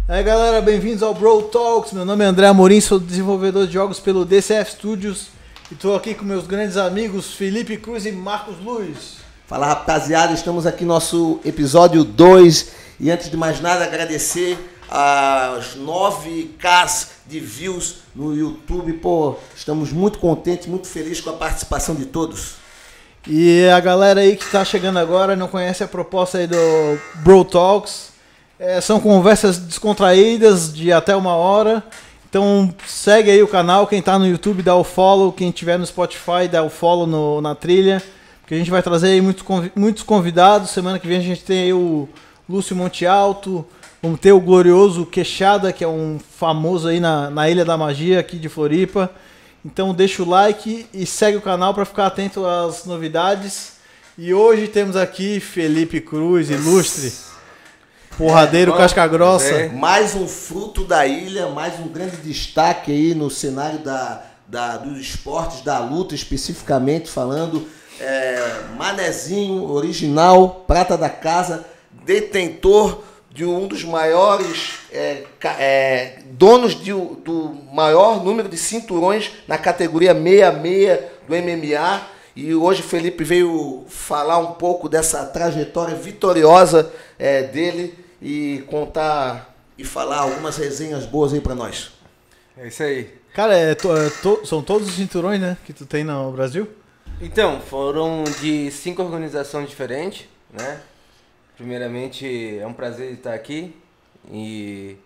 Aí galera, bem-vindos ao Bro Talks. Meu nome é André Amorim, sou desenvolvedor de jogos pelo DCF Studios e estou aqui com meus grandes amigos Felipe Cruz e Marcos Luiz. Fala rapaziada, estamos aqui no nosso episódio 2 e antes de mais nada agradecer aos 9K de views no YouTube. Pô, estamos muito contentes, muito felizes com a participação de todos. E a galera aí que está chegando agora não conhece a proposta aí do Bro Talks. São conversas descontraídas de até 1 hora. Então segue aí o canal, quem tá no YouTube dá o follow, quem tiver no Spotify dá o follow na trilha, porque a gente vai trazer aí muitos convidados. Semana que vem a gente tem aí o Lúcio Monte Alto, vamos ter o glorioso Queixada, que é um famoso aí na Ilha da Magia aqui de Floripa. Então deixa o like e segue o canal para ficar atento às novidades. E hoje temos aqui Felipe Cruz, ilustre. Porradeiro, casca grossa. Mais um fruto da ilha, mais um grande destaque aí no cenário dos esportes, da luta especificamente falando. Manezinho, original, prata da casa, detentor de um dos maiores donos do maior número de cinturões na categoria 66 do MMA. E hoje o Felipe veio falar um pouco dessa trajetória vitoriosa dele e contar e falar algumas resenhas boas aí pra nós. É isso aí. Cara, são todos os cinturões, né, que tu tem no Brasil? Então, foram de 5 organizações diferentes, né? Primeiramente, é um prazer estar aqui. E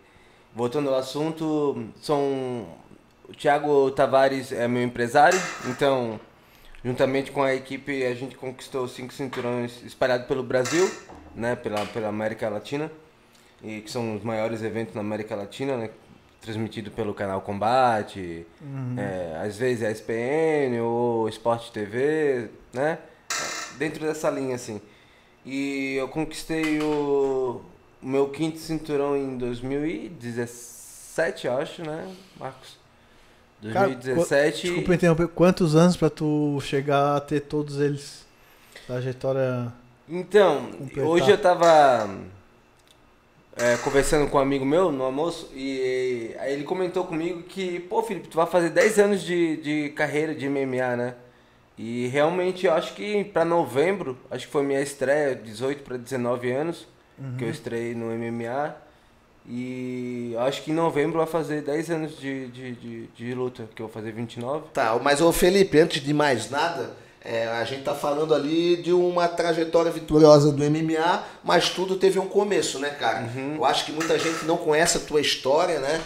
voltando ao assunto, o Thiago Tavares é meu empresário, então juntamente com a equipe a gente conquistou 5 cinturões espalhados pelo Brasil, né, pela América Latina, e que são os maiores eventos na América Latina, né, transmitido pelo canal Combate, às vezes a ESPN ou Sport TV, né, dentro dessa linha assim. E eu conquistei o meu 5º cinturão em 2017, acho, né, Marcos? 2017. Cara, desculpa interromper, quantos anos pra tu chegar a ter todos eles? Trajetória. Então, completar. Hoje eu tava conversando com um amigo meu no almoço e aí ele comentou comigo que, pô, Felipe, tu vai fazer 10 anos de carreira de MMA, né? E realmente eu acho que pra novembro, acho que foi minha estreia, 18 para 19 anos, que eu estreiei no MMA. E acho que em novembro vai fazer 10 anos de luta, que eu vou fazer 29. Tá, mas ô Felipe, antes de mais nada, a gente tá falando ali de uma trajetória vitoriosa do MMA, mas tudo teve um começo, né, cara? Eu acho que muita gente não conhece a tua história, né?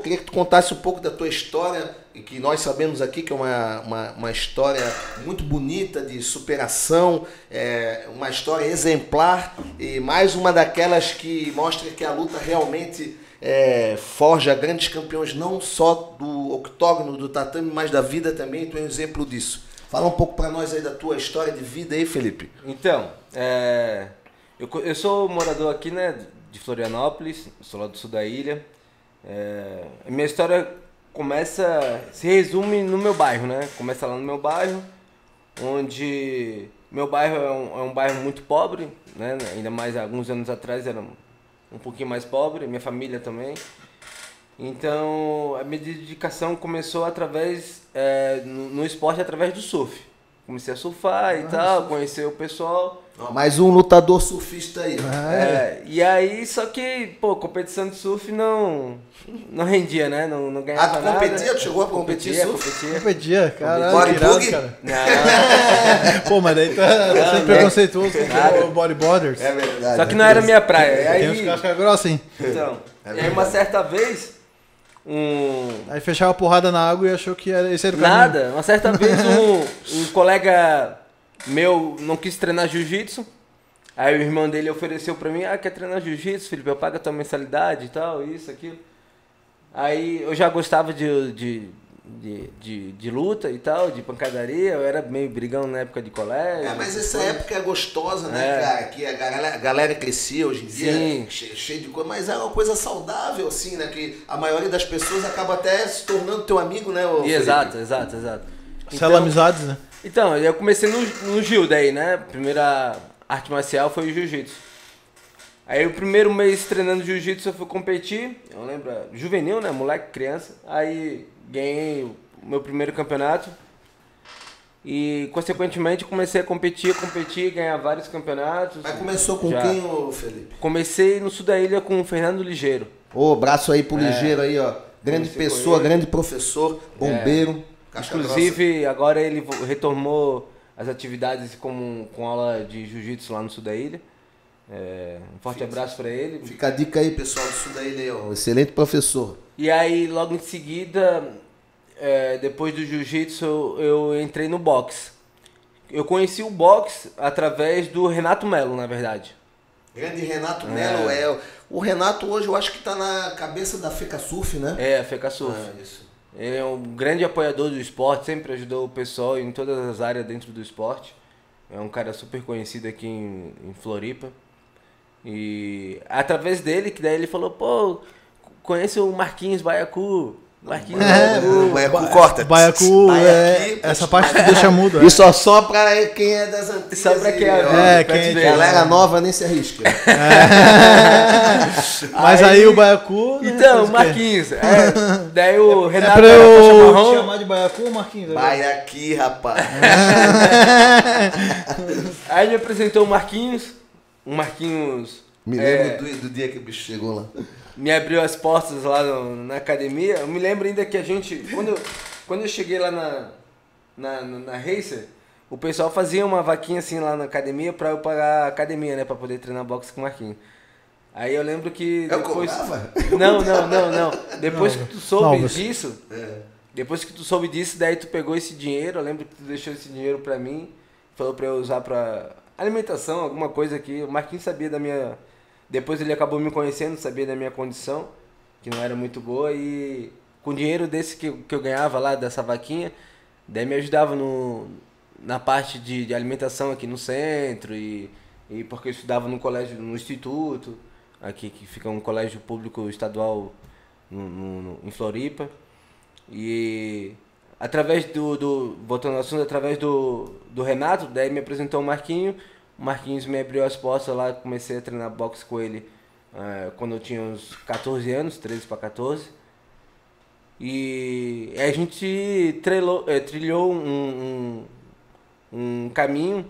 Queria que tu contasse um pouco da tua história, e que nós sabemos aqui que é uma história muito bonita de superação, uma história exemplar e mais uma daquelas que mostra que a luta realmente forja grandes campeões, não só do octógono, do tatame, mas da vida também. Tu é um exemplo disso. Fala um pouco pra nós aí da tua história de vida aí, Felipe. Então, eu sou morador aqui, né, de Florianópolis, sou lá do sul da ilha. A minha história se resume no meu bairro, né? Começa lá no meu bairro, onde meu bairro é um bairro muito pobre, né? Ainda mais alguns anos atrás era um pouquinho mais pobre, minha família também. Então a minha dedicação começou no esporte através do surf. Comecei a surfar e tal, conhecer o pessoal. Mais um lutador surfista aí. E aí, só que, pô, competição de surf não rendia, né? Não ganhava nada. Competia? Tu chegou a competir surf? Competia, caralho. Bodyboard? Cara. Pô, mas daí tá sempre preconceituoso com o bodyboarders. É verdade. Só que não era minha praia. Tem uns casca grossa, hein? Então, e aí uma certa vez... Aí fechava a porrada na água e achou que esse era o caminho. Nada. Uma certa vez um colega meu não quis treinar jiu-jitsu. Aí o irmão dele ofereceu pra mim, quer treinar jiu-jitsu, Felipe? Eu pago a tua mensalidade e tal, isso, aquilo. Aí eu já gostava de luta e tal, de pancadaria. Eu era meio brigão na época de colégio. Mas essa época é gostosa, né, cara? Que a galera crescia hoje em dia, cheio de coisa, mas é uma coisa saudável, assim, né? Que a maioria das pessoas acaba até se tornando teu amigo, né? Exato. Sela amizades, né? Então, eu comecei no Gil daí, né? Primeira arte marcial foi o jiu-jitsu. Aí o primeiro mês treinando jiu-jitsu eu fui competir, eu lembro, juvenil, né, moleque, criança. Aí ganhei o meu primeiro campeonato e consequentemente comecei a competir, ganhar vários campeonatos. Mas começou com Já. quem, ô Felipe? Comecei no sul da ilha com o Fernando Ligeiro. Ô, braço aí pro Ligeiro aí, ó. Grande Comecei com pessoa, ele. grande professor, bombeiro. Casca Inclusive, agora ele retomou as atividades com aula de jiu-jitsu lá no sul da ilha. Um forte abraço para ele. grossa. Fica a dica aí, pessoal do sul da ilha aí, ó. Um excelente professor. E aí, logo em seguida, depois do jiu-jitsu, eu entrei no boxe. Eu conheci o boxe através do Renato Melo, na verdade. Grande Renato Melo. O Renato hoje eu acho que tá na cabeça da Feca Surf, né? A Feca Surf. Isso. Ele é um grande apoiador do esporte, sempre ajudou o pessoal em todas as áreas dentro do esporte. É um cara super conhecido aqui em Floripa. E através dele, que daí ele falou, pô, conheço o Marquinhos Baiacu. Marquinhos Baiacu. Baiacu corta. Baiacu, Baiaqui, essa parte que deixa mudo. E só pra quem é das antigas. Só pra quem aí, é ó. quem é Galera nova nem se arrisca. Mas aí o Baiacu... né, Então, fez o quê? Marquinhos. Daí o É Renato pra era faixa eu marrom. chamar de Baiacu ou Marquinhos? Baiaqui, rapaz. Aí me apresentou o Marquinhos. O Marquinhos Me lembro do dia que o bicho chegou lá. me abriu as portas lá na academia. Eu me lembro ainda que a gente... Quando eu cheguei lá na Racer, o pessoal fazia uma vaquinha assim lá na academia pra eu pagar a academia, né? Pra poder treinar boxe com o Marquinhos. Aí eu lembro que Eu depois... cobrava? Não. Depois que tu soube você- disso... Depois que tu soube disso, daí tu pegou esse dinheiro. Eu lembro que tu deixou esse dinheiro pra mim. Falou pra eu usar pra alimentação, alguma coisa aqui. O Marquinhos sabia da minha... Depois ele acabou me conhecendo, sabia da minha condição, que não era muito boa. E com o dinheiro desse que eu ganhava lá, dessa vaquinha, daí me ajudava na parte de alimentação aqui no centro. E porque eu estudava no colégio, no instituto, aqui que fica um colégio público estadual em Floripa. E através voltando ao assunto, através do Renato, daí me apresentou o Marquinho. O Marquinhos me abriu as portas lá, comecei a treinar boxe com ele quando eu tinha uns 14 anos, 13 para 14. E a gente trilhou um caminho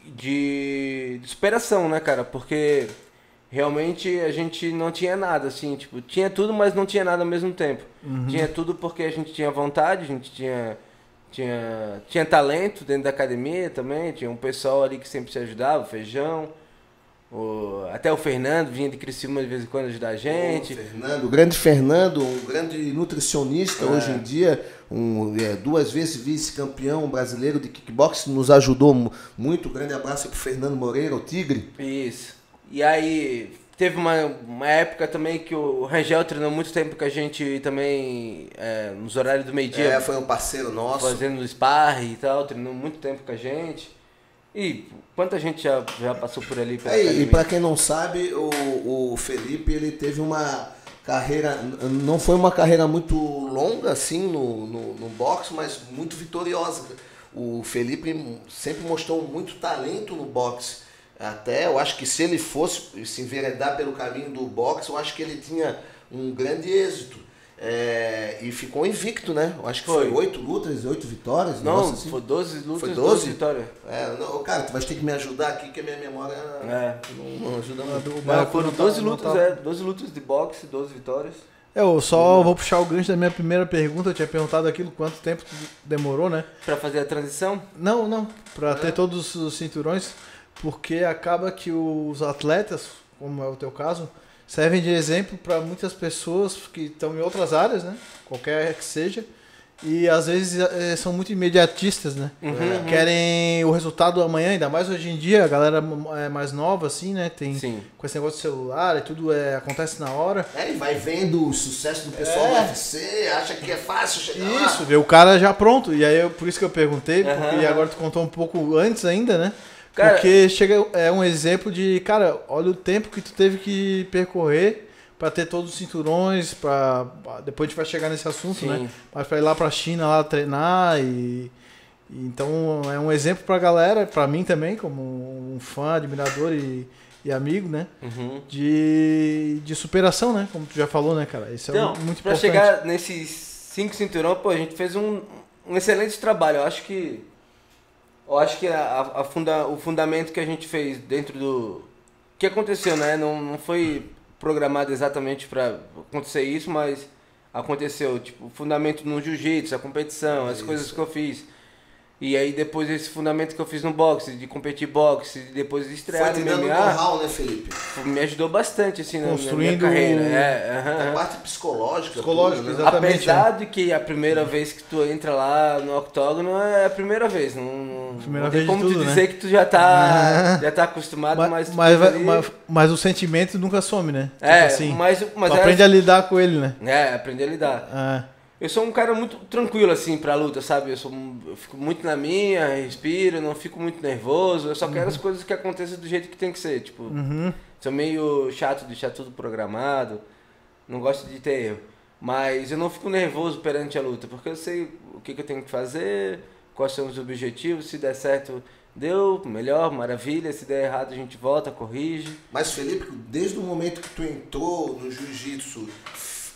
de superação, né, cara? Porque realmente a gente não tinha nada, assim, tipo, tinha tudo, mas não tinha nada ao mesmo tempo. Tinha tudo porque a gente tinha vontade, a gente tinha talento dentro da academia também, tinha um pessoal ali que sempre se ajudava, o Feijão, até o Fernando vinha de Criciúma de vez em quando ajudar a gente. O grande Fernando, um grande nutricionista hoje em dia, 2 vezes vice-campeão brasileiro de kickboxing, nos ajudou muito. Grande abraço pro Fernando Moreira, o Tigre. Isso. E aí teve uma época também que o Rangel treinou muito tempo com a gente também, nos horários do meio-dia. Foi um parceiro nosso. Fazendo sparring e tal, treinou muito tempo com a gente. E quanta gente já passou por ali pela E academia. pra quem não sabe, o Felipe, ele teve uma carreira, não foi uma carreira muito longa assim no boxe, mas muito vitoriosa. O Felipe sempre mostrou muito talento no boxe. Até eu acho que se ele fosse se enveredar pelo caminho do boxe, eu acho que ele tinha um grande êxito. E ficou invicto, né? Eu acho que foi 8 lutas, 8 vitórias. Não, assim. foi 12 lutas, Foi 12 vitórias. Cara, tu vai ter que me ajudar aqui, que a minha memória não ajuda muito. Foram 12 lutas, 12 lutas de boxe, 12 vitórias. Eu só vou puxar o gancho da minha primeira pergunta. Eu tinha perguntado aquilo, quanto tempo demorou, né? Pra fazer a transição? Não, pra ter todos os cinturões, porque acaba que os atletas, como é o teu caso, servem de exemplo para muitas pessoas que estão em outras áreas, né? Qualquer que seja. E às vezes são muito imediatistas, né? Querem o resultado amanhã, ainda mais hoje em dia, a galera é mais nova, assim, né? Tem com esse negócio de celular e tudo acontece na hora. E vai vendo o sucesso do pessoal do UFC, acha que é fácil chegar lá. Isso, vê o cara já pronto. E aí, por isso que eu perguntei, porque agora tu contou um pouco antes ainda, né? Cara, porque é um exemplo de, cara, olha o tempo que tu teve que percorrer para ter todos os cinturões, depois a gente vai chegar nesse assunto, né? Mas para ir lá para a China lá treinar então é um exemplo para a galera, para mim também, como um fã, admirador e e amigo, né? Uhum. De superação, né? Como tu já falou, né, cara? Isso Então, é muito pra importante. chegar nesses 5 cinturão, pô, a gente fez um excelente trabalho. Eu acho que o fundamento que a gente fez dentro do... O que aconteceu, né? Não foi programado exatamente pra acontecer isso, mas aconteceu. Tipo, o fundamento no jiu-jitsu, a competição, as coisas que eu fiz. E aí depois esse fundamento que eu fiz no boxe, de competir boxe, depois de estrear Foi te no dando MMA, know-how, né, Felipe? me ajudou bastante, assim, na minha Construindo carreira. A parte psicológica. Psicológica, tudo, né? exatamente. Apesar de que a primeira vez que tu entra lá no octógono é a primeira vez. Primeira não vez tem de como tudo, tu dizer né? que tu já tá acostumado, mas... Mas o sentimento nunca some, né? É, tipo assim, mas tu aprende a lidar com ele, né? aprender a lidar. Ah, Eu sou um cara muito tranquilo, assim, pra luta, sabe? Eu fico muito na minha, respiro, não fico muito nervoso. Eu só quero as coisas que aconteçam do jeito que tem que ser. Tipo, sou meio chato de deixar tudo programado. Não gosto de ter erro. Mas eu não fico nervoso perante a luta, porque eu sei o que eu tenho que fazer, quais são os objetivos. Se der certo, deu, melhor, maravilha. Se der errado, a gente volta, corrige. Mas, Felipe, desde o momento que tu entrou no jiu-jitsu,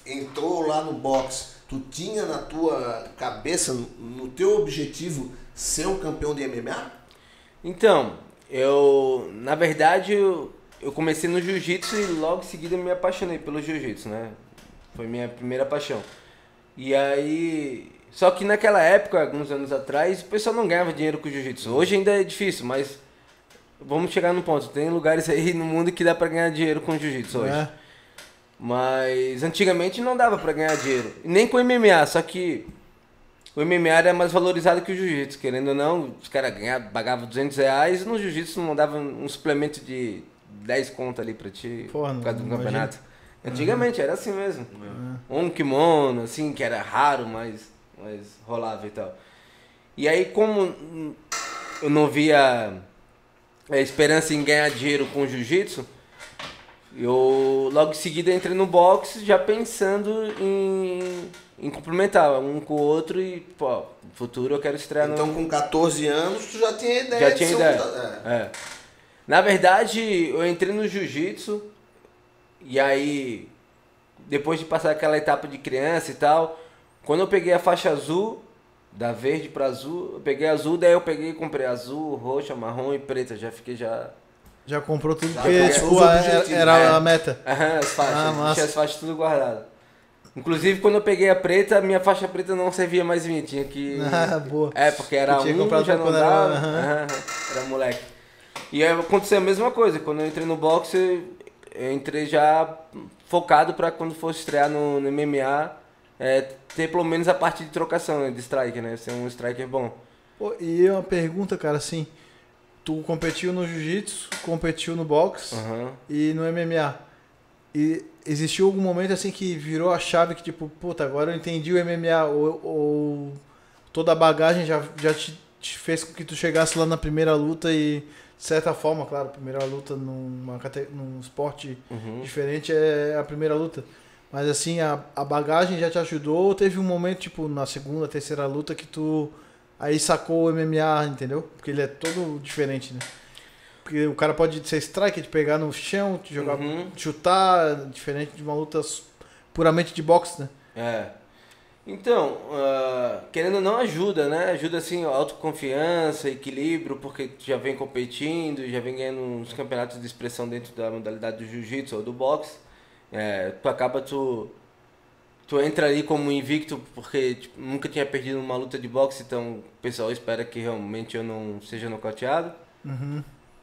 entrou lá no boxe, tu tinha na tua cabeça, no teu objetivo, ser um campeão de MMA? Então, na verdade, eu comecei no jiu-jitsu e logo em seguida me apaixonei pelo jiu-jitsu, né? Foi minha primeira paixão. E aí... Só que naquela época, alguns anos atrás, o pessoal não ganhava dinheiro com jiu-jitsu. Hoje ainda é difícil, mas vamos chegar no ponto. Tem lugares aí no mundo que dá pra ganhar dinheiro com jiu-jitsu hoje. é. Mas antigamente não dava pra ganhar dinheiro. Nem com MMA, só que o MMA era mais valorizado que o jiu-jitsu. Querendo ou não, os caras pagavam R$200, no jiu-jitsu não dava um suplemento de 10 conto ali pra ti, Porra, por causa do não campeonato. Antigamente era assim mesmo. Um kimono, assim, que era raro, mas rolava e tal. E aí, como eu não via a esperança em ganhar dinheiro com o jiu-jitsu, eu logo em seguida entrei no boxe já pensando em complementar um com o outro e, pô, no futuro eu quero estrear Então, com 14 anos, tu já tinha ideia Já de tinha ser ideia. É. Na verdade, eu entrei no jiu-jitsu e aí, depois de passar aquela etapa de criança e tal, quando eu peguei a faixa azul, da verde pra azul, eu peguei azul, daí eu comprei azul, roxa, marrom e preta, Já comprou tudo Já porque, comprou tipo, os objetivos, era a meta. As faixas, massa. deixei as faixas tudo guardado. Inclusive, quando eu peguei a preta, a minha faixa preta não servia mais em mim, tinha que... Boa. porque era Eu tinha comprado já não quando dava, era- era moleque. E aí aconteceu a mesma coisa, quando eu entrei no boxe, eu entrei já focado pra quando fosse estrear no MMA, ter pelo menos a parte de trocação, né, de strike, né, ser um striker bom. Pô, e uma pergunta, cara, assim, tu competiu no jiu-jitsu, competiu no boxe e no MMA. E existiu algum momento assim que virou a chave que tipo, puta, agora eu entendi o MMA ou toda a bagagem já te fez com que tu chegasse lá na primeira luta e de certa forma, claro, primeira luta num esporte diferente é a primeira luta. Mas assim, a bagagem já te ajudou ou teve um momento, tipo, na segunda, terceira luta que tu aí sacou o MMA, entendeu? Porque ele é todo diferente, né? Porque o cara pode ser striker, te pegar no chão, te jogar, te chutar, diferente de uma luta puramente de boxe, né? Então, querendo ou não, ajuda, né? Ajuda, assim, autoconfiança, equilíbrio, porque tu já vem competindo, já vem ganhando uns campeonatos de expressão dentro da modalidade do jiu-jitsu ou do boxe. Tu entra ali como invicto, porque tipo, nunca tinha perdido uma luta de boxe, então o pessoal espera que realmente eu não seja nocauteado.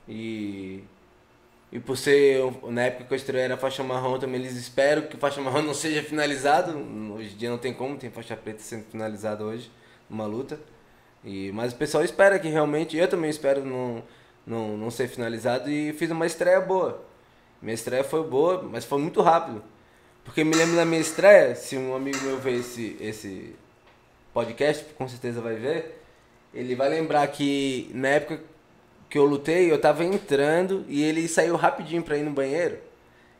E por ser, na época que eu estreei era faixa marrom, também eles esperam que faixa marrom não seja finalizado. Hoje em dia não tem como, tem faixa preta sendo finalizada hoje, numa luta. Mas o pessoal espera que realmente, eu também espero não ser finalizado e fiz uma estreia boa. Minha estreia foi boa, mas foi muito rápido. Porque me lembro da minha estreia, se um amigo meu ver esse podcast, com certeza vai ver, ele vai lembrar que na época que eu lutei, eu tava entrando e ele saiu rapidinho pra ir no banheiro.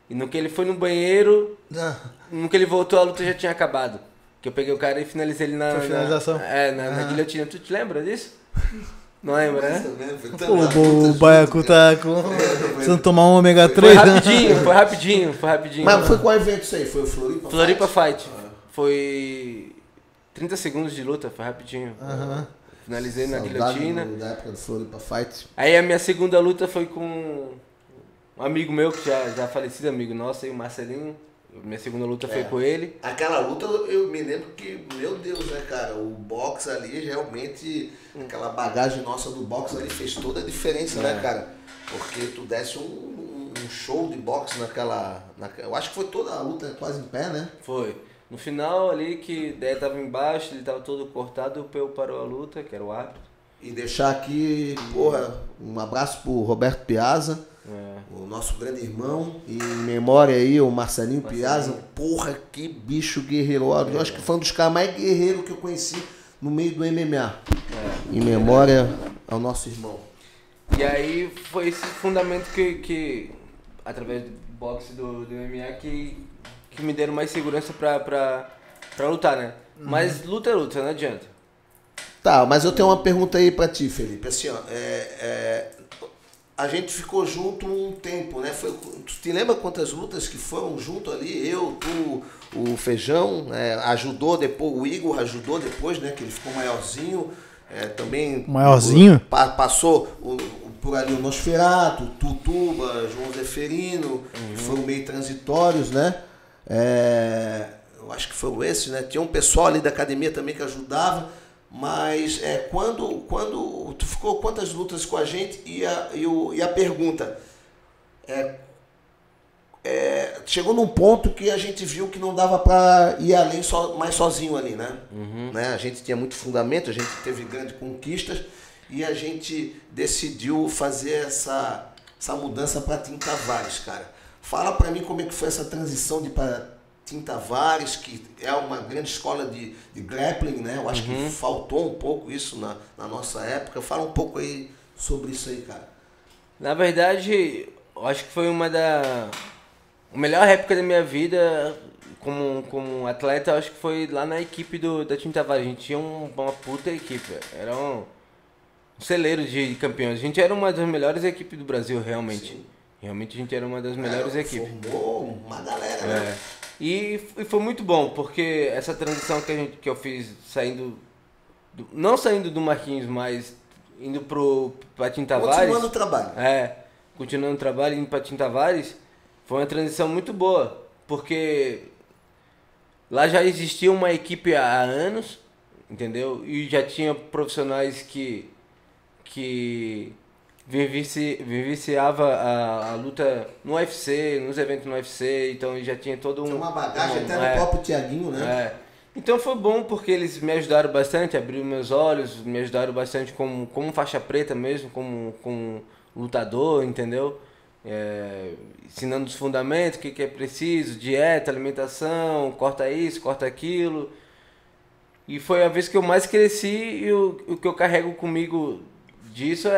E no que ele foi no banheiro, no que ele voltou, a luta já tinha acabado. Que eu peguei o cara e finalizei ele na finalização. na guilhotina. Tu te lembra disso? Não lembra, né? O Baiacu tá com... precisando tomar um ômega 3, Foi rapidinho. Mas foi qual evento isso aí? Foi o Floripa? Floripa Fight. Foi 30 segundos de luta, foi rapidinho. Finalizei na guilhotina. Da época do Floripa Fight. Aí a minha segunda luta foi com um amigo meu, que já falecido, amigo nosso, aí, o Marcelinho. Minha segunda luta foi com ele. Aquela luta eu me lembro que, meu Deus, né, cara? O boxe ali realmente, aquela bagagem nossa do boxe ali fez toda a diferença, né, cara? Porque tu desse um show de boxe naquela. Eu acho que foi toda a luta quase em pé, né? Foi. No final ali, que daí tava embaixo, ele tava todo cortado, o Peu parou a luta, que era o árbitro. E deixar aqui, porra, um abraço pro Roberto Piazza, o nosso grande irmão, e em memória aí o Marcelinho Piazza, porra, que bicho guerreiro. Eu acho que foi um dos caras mais guerreiros que eu conheci no meio do MMA. Em memória ao nosso irmão. E aí foi esse fundamento que através do boxe do MMA, que me deram mais segurança pra lutar, né? Mas luta é luta, não adianta. Tá, mas eu tenho uma pergunta aí pra ti, Felipe. Assim, ó, a gente ficou junto um tempo, né? Tu te lembra quantas lutas que foram junto ali? Eu, tu, o Feijão, ajudou depois, o Igor ajudou depois, né? Que ele ficou maiorzinho. Também... Maiorzinho? Passou por ali o Nosferato, Tutuba, João Zeferino, que foram meio transitórios, né? Eu acho que foram esses, né? Tinha um pessoal ali da academia também que ajudava. Mas quando tu ficou quantas lutas com a gente e a pergunta chegou num ponto que a gente viu que não dava para ir além mais sozinho ali, né? Né? A gente tinha muito fundamento, a gente teve grandes conquistas e a gente decidiu fazer essa mudança para Tim Tavares, cara. Fala para mim como é que foi essa transição de para Tim Tavares, que é uma grande escola de grappling, né? Eu acho que faltou um pouco isso na nossa época. Fala um pouco aí sobre isso aí, cara. Na verdade, eu acho que foi a melhor época da minha vida como atleta. Eu acho que foi lá na equipe da Tim Tavares. A gente tinha uma puta equipe. Era um celeiro de campeões. A gente era uma das melhores equipes do Brasil, realmente. Sim. Realmente a gente era uma das melhores equipes. Formou uma galera, né? E foi muito bom, porque essa transição que eu fiz não saindo do Marquinhos, mas indo pra Tim Tavares. Continuando o trabalho. Continuando o trabalho, indo pra Tim Tavares, foi uma transição muito boa, porque lá já existia uma equipe há anos, entendeu? E já tinha profissionais que vivenciava a luta no UFC, nos eventos no UFC, então já tinha todo Tinha uma bagagem até no próprio Thiaguinho, né? Então foi bom porque eles me ajudaram bastante, abriram meus olhos, me ajudaram bastante como faixa preta mesmo, como lutador, entendeu? Ensinando os fundamentos, o que é preciso, dieta, alimentação, corta isso, corta aquilo. E foi a vez que eu mais cresci e o que eu carrego comigo disso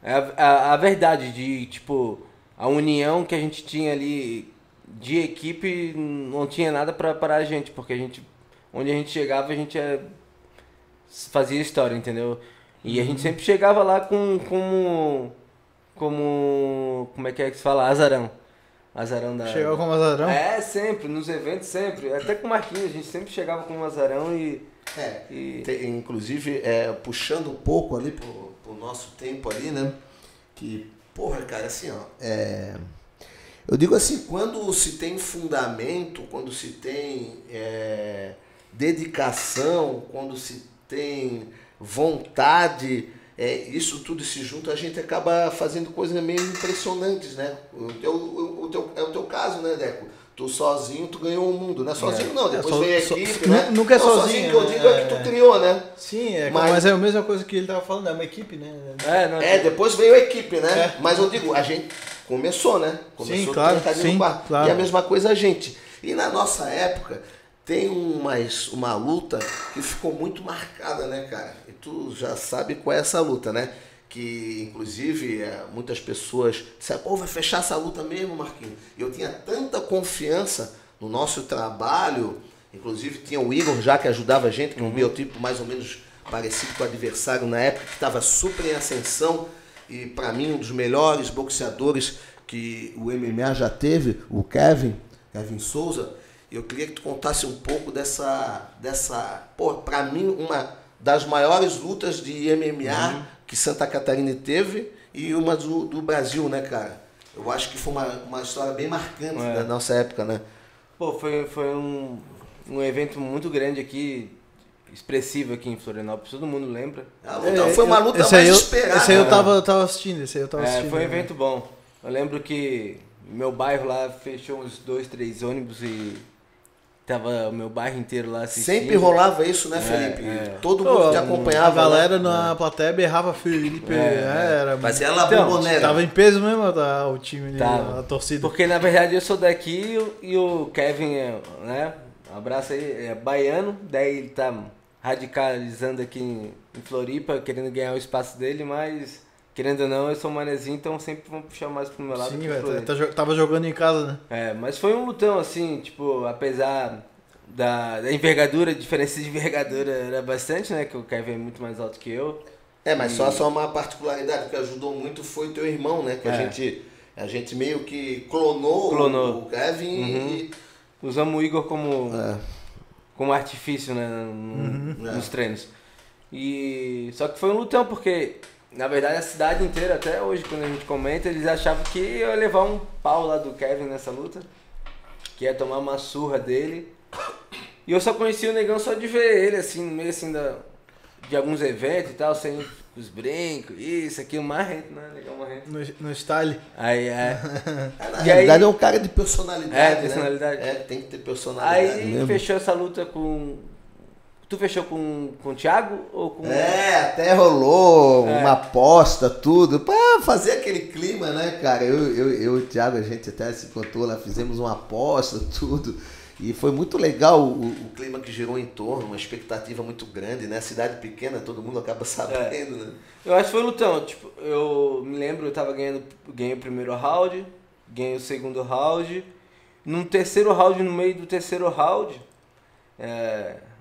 a verdade de, tipo, a união que a gente tinha ali de equipe, não tinha nada pra parar a gente, porque onde a gente chegava, a gente fazia história, entendeu? E a gente sempre chegava lá como é que se fala? Azarão. Chegou como azarão? Sempre, nos eventos sempre. Até com o Marquinhos, a gente sempre chegava com um azarão inclusive, puxando um pouco ali pro nosso tempo ali, né? Que, porra, cara, assim, ó. Eu digo assim, quando se tem fundamento, quando se tem dedicação, quando se tem vontade, isso tudo se junta, a gente acaba fazendo coisas meio impressionantes, né? É o teu caso, né, Deco? Tu sozinho, tu ganhou o mundo, né? Sozinho não, depois veio a equipe, né? Nunca é sozinho, que eu digo é que tu criou, né? Sim, mas é a mesma coisa que ele tava falando, é uma equipe, né? Depois veio a equipe, né? Mas eu digo, a gente começou, né? Sim, claro, sim, claro. E a mesma coisa a gente. E na nossa época, tem uma luta que ficou muito marcada, né, cara? E tu já sabe qual é essa luta, né? Que, inclusive, muitas pessoas disseram, pô, vai fechar essa luta mesmo, Marquinhos? E eu tinha tanta confiança no nosso trabalho, Inclusive tinha o Igor já que ajudava a gente, que é um biotipo mais ou menos parecido com o adversário na época, que estava super em ascensão e para mim um dos melhores boxeadores que o MMA já teve, o Kevin Souza. Eu queria que tu contasse um pouco dessa para mim, uma das maiores lutas de MMA que Santa Catarina teve e uma do Brasil, né, cara? Eu acho que foi uma história bem marcante da nossa época, né? Pô, foi um evento muito grande aqui, expressivo aqui em Florianópolis, todo mundo lembra. Foi uma luta mais esperada. Esse aí eu tava assistindo, Foi um evento bom. Eu lembro que meu bairro lá fechou uns 2, 3 ônibus e tava o meu bairro inteiro lá assistindo. Sempre rolava isso, né, Felipe? Todo mundo te acompanhava. A galera na plateia berrava Felipe. Fazia lá bombonera. Tava em peso mesmo o time, a torcida. Porque na verdade eu sou daqui e o Kevin, né? Um abraço aí, é baiano, daí ele tá radicalizando aqui em Floripa, querendo ganhar o espaço dele, mas querendo ou não, eu sou manezinho, então sempre vão puxar mais pro meu lado. Sim, velho, tava jogando em casa, né? Mas foi um lutão, assim, tipo, apesar da envergadura, a diferença de envergadura era bastante, né, que o Kevin é muito mais alto que eu. Mas só uma particularidade que ajudou muito foi teu irmão, né, que a gente meio que clonou. O Kevin e... Usamos o Igor como artifício, né, nos treinos. Só que foi um lutão, porque, na verdade, a cidade inteira, até hoje, quando a gente comenta, eles achavam que eu ia levar um pau lá do Kevin nessa luta, que ia tomar uma surra dele. E eu só conhecia o negão só de ver ele, assim, no meio assim de alguns eventos e tal, sem os brincos, isso, aquilo, marrento, né? Legal, marrento. No style. Na realidade é um cara de personalidade, personalidade. Né? Tem que ter personalidade aí mesmo. Fechou essa luta com... Tu fechou com o Thiago ou com... Até rolou uma aposta, tudo, pra fazer aquele clima, né, cara? Eu e o Thiago, a gente até se encontrou lá, fizemos uma aposta, tudo. E foi muito legal o clima que gerou em torno, uma expectativa muito grande, né? Cidade pequena, todo mundo acaba sabendo, né? Eu acho que foi lutão, tipo, eu me lembro, eu tava ganhei o primeiro round, ganhei o segundo round. No terceiro round, no meio do terceiro round,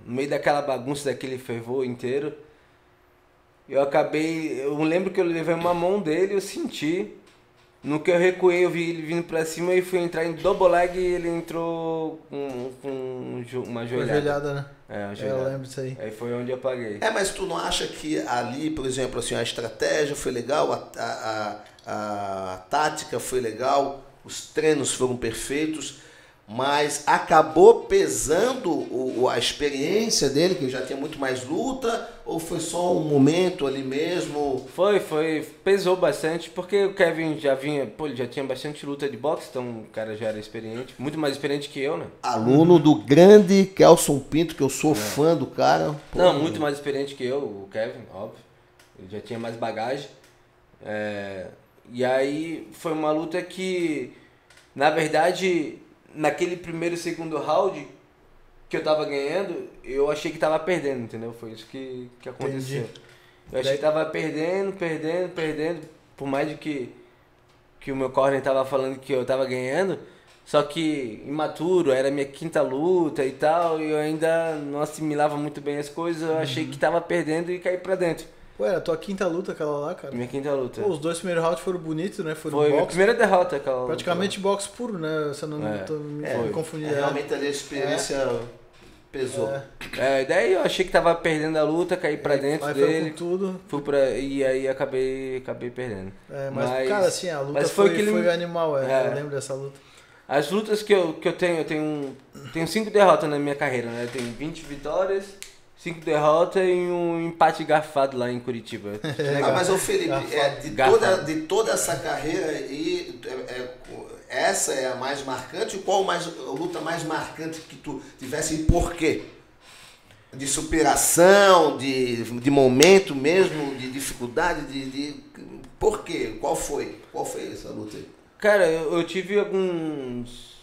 no meio daquela bagunça, daquele fervor inteiro, eu lembro que eu levei uma mão dele, eu senti. No que eu recuei, eu vi ele vindo pra cima e fui entrar em double leg e ele entrou com uma joelhada. Uma joelhada, né? Uma joelhada. Eu lembro disso aí. Aí foi onde eu paguei. Mas tu não acha que ali, por exemplo, assim, a estratégia foi legal, a tática foi legal, os treinos foram perfeitos, mas acabou pesando a experiência dele, que já tinha muito mais luta, ou foi só um momento ali mesmo? Pesou bastante, porque o Kevin já vinha, ele já tinha bastante luta de boxe, então o cara já era experiente, muito mais experiente que eu, né? Aluno do grande Kelson Pinto, que eu sou fã do cara. Não, muito mais experiente que eu, o Kevin, óbvio, ele já tinha mais bagagem, e aí foi uma luta que, na verdade... Naquele primeiro e segundo round que eu tava ganhando, eu achei que tava perdendo, entendeu? Foi isso que aconteceu. Entendi. Eu achei que tava perdendo, por mais de que o meu corner tava falando que eu tava ganhando, só que imaturo, era minha quinta luta e tal, e eu ainda não assimilava muito bem as coisas, eu achei que tava perdendo e caí pra dentro. Pô, era a tua quinta luta aquela lá, cara? Minha quinta luta. Pô, os dois primeiros rounds foram bonitos, né? Foi minha primeira derrota aquela. Praticamente boxe puro, né? Você não tô me confundindo. Realmente ali a experiência pesou. Daí eu achei que tava perdendo a luta, caí pra dentro dele. Com tudo. E aí acabei perdendo. Mas, cara, assim, a luta foi animal, eu lembro dessa luta. As lutas que eu tenho 5 derrotas na minha carreira, né? Eu tenho 20 vitórias, 5 derrotas e um empate garfado lá em Curitiba. Mas o Felipe, de toda essa carreira aí, essa é a mais marcante? Qual a luta mais marcante que tu tivesse e por quê? De superação, de momento mesmo, de dificuldade, por quê? Qual foi essa luta aí? Cara, eu tive alguns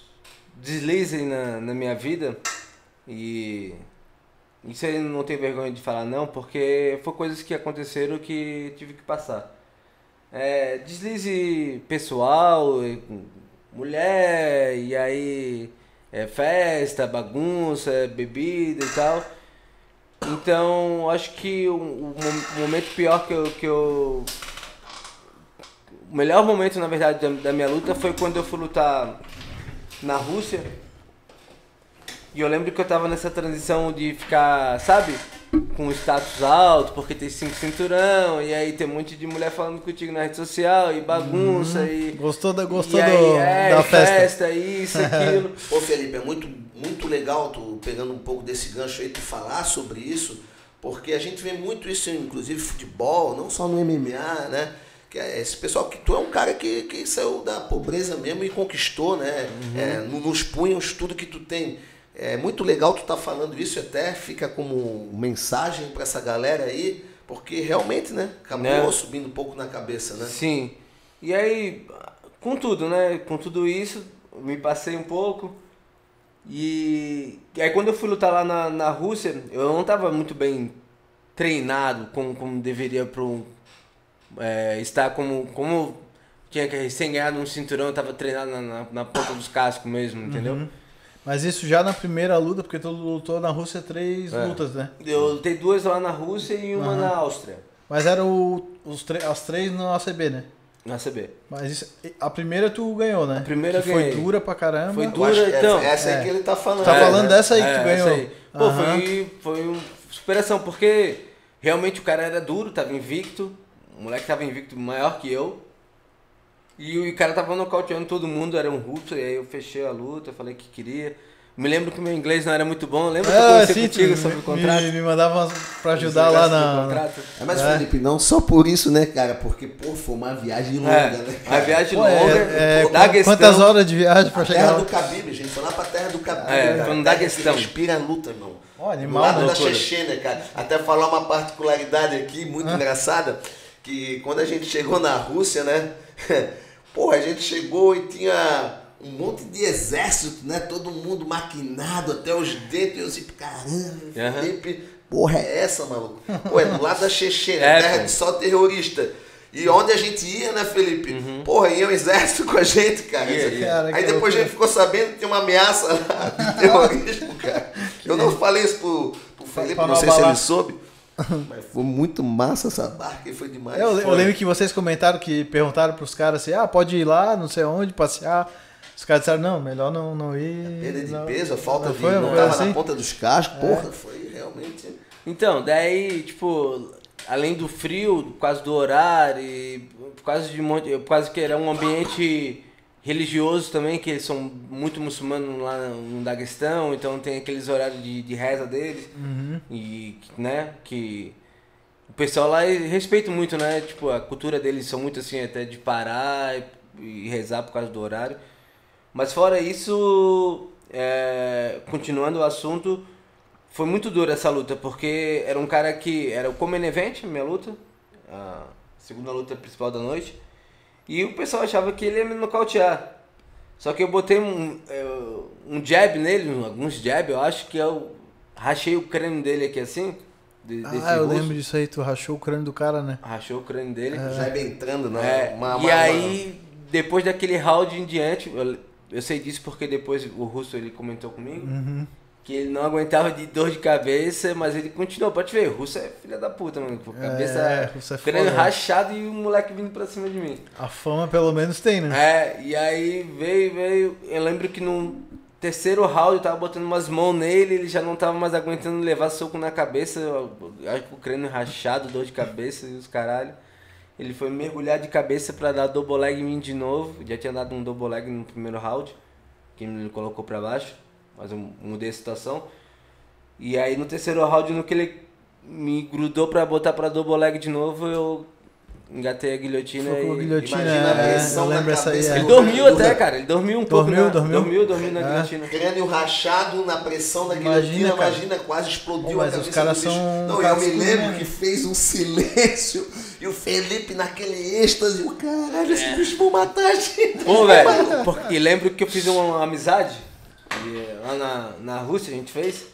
deslizes na minha vida e... Isso aí não tenho vergonha de falar não, porque foi coisas que aconteceram que tive que passar. Deslize pessoal, mulher, e aí festa, bagunça, bebida e tal. Então, acho que o momento pior o melhor momento, na verdade, da minha luta foi quando eu fui lutar na Rússia. E eu lembro que eu tava nessa transição de ficar, sabe, com status alto, porque tem 5 cinturão, e aí tem um monte de mulher falando contigo na rede social, e bagunça, e... Gostou da festa, isso, aquilo. Pô, Felipe, é muito legal tu pegando um pouco desse gancho aí, tu falar sobre isso, porque a gente vê muito isso, inclusive futebol, não só no MMA, né? Que é esse pessoal que tu é um cara que saiu da pobreza mesmo e conquistou, né? Nos punhos tudo que tu tem. É muito legal tu tá falando isso, até fica como mensagem para essa galera aí, porque realmente, né, acabou subindo um pouco na cabeça, né? Sim. E aí, com tudo, né, com tudo isso, me passei um pouco. E aí quando eu fui lutar lá na Rússia, eu não tava muito bem treinado como deveria estar como tinha que recém ganhado um cinturão, eu tava treinado na ponta dos cascos mesmo, entendeu? Mas isso já na primeira luta, porque tu lutou na Rússia 3 lutas, né? Eu lutei 2 lá na Rússia e uma na Áustria. Mas eram as 3 no ACB, né? Na ACB. Mas a primeira tu ganhou, né? A primeira eu foi ganhei. Dura pra caramba. Foi dura, então. Essa aí que ele tá falando. Tá falando dessa aí que tu ganhou. Aí. Pô, foi uma superação, porque realmente o cara era duro, tava invicto. O moleque tava invicto maior que eu. E o cara tava nocauteando todo mundo, era um russo, e aí eu fechei a luta, falei que queria. Me lembro que meu inglês não era muito bom, lembra que eu conversei contigo sobre o contrato? Me mandava pra ajudar lá na... Mas Felipe, não só por isso, né, cara? Porque, pô, foi uma viagem longa, né? Uma viagem longa, Daguestão. Quantas horas de viagem pra chegar lá? Terra do Khabib, gente, foi lá pra terra do Khabib. Foi no Daguestão. Respira a luta, irmão. Animal, do lado da loucura. Chechênia, cara. Até falar uma particularidade aqui, muito engraçada, que quando a gente chegou na Rússia, né? Porra, a gente chegou e tinha um monte de exército, né? Todo mundo maquinado até os dentes. E eu assim, caramba, Felipe, porra é essa, maluco? Pô, é do lado da Chechênia, terra de só terrorista. E onde a gente ia, né, Felipe? Porra, ia um exército com a gente, cara. Cara, aí depois a gente ficou sabendo que tem uma ameaça lá de terrorismo, cara. Eu não falei isso pro Felipe, não sei se ele soube. Mas foi muito massa essa barca e foi demais. Eu lembro que vocês comentaram que perguntaram pros caras assim, pode ir lá, não sei onde, passear. Os caras disseram, não, melhor não ir. Perda de peso, a falta de... Não tava assim? na ponta dos cascos, porra, foi realmente... Então, daí, tipo, além do frio, por causa do horário, e por causa que era um ambiente religioso também, que eles são muito muçulmanos lá no Daguestão, então tem aqueles horários de reza deles, e, né, que o pessoal lá respeita muito, né, tipo, a cultura deles são muito assim, até de parar e rezar por causa do horário. Mas fora isso, continuando o assunto, foi muito dura essa luta, porque era um cara que era o Common Event, minha luta, a segunda luta principal da noite, e o pessoal achava que ele ia me nocautear. Só que eu botei um jab nele, alguns jab, eu acho que eu rachei o crânio dele aqui assim. Eu lembro disso aí, tu rachou o crânio do cara, né? Rachou o crânio dele. Jab entrando, não aí, depois daquele round em diante, eu sei disso porque depois o russo ele comentou comigo, que ele não aguentava de dor de cabeça, mas ele continuou. Pode ver, o russo é filha da puta, mano. Cabeça, crânio rachado e o moleque vindo pra cima de mim. A fama pelo menos tem, né? E aí veio. Eu lembro que no terceiro round eu tava botando umas mãos nele, ele já não tava mais aguentando levar soco na cabeça. Acho que o crânio rachado, dor de cabeça e os caralho. Ele foi mergulhar de cabeça pra dar double leg em mim de novo. Já tinha dado um double leg no primeiro round, que ele colocou pra baixo, mas eu mudei a situação. E aí no terceiro round, no que ele me grudou pra botar pra double leg de novo, eu engatei a guilhotina. Imagina a pressão na cabeça. Ele dormiu até, cara. Ele dormiu um pouco. Dormiu na guilhotina. Crânio rachado na pressão da guilhotina. Imagina, quase explodiu a cabeça. Os caras são... Não, eu me lembro que fez um silêncio e o Felipe naquele êxtase. O caralho, esses bichos vão matar a gente. Pô, velho. E lembro que eu fiz uma amizade lá na Rússia, a gente fez.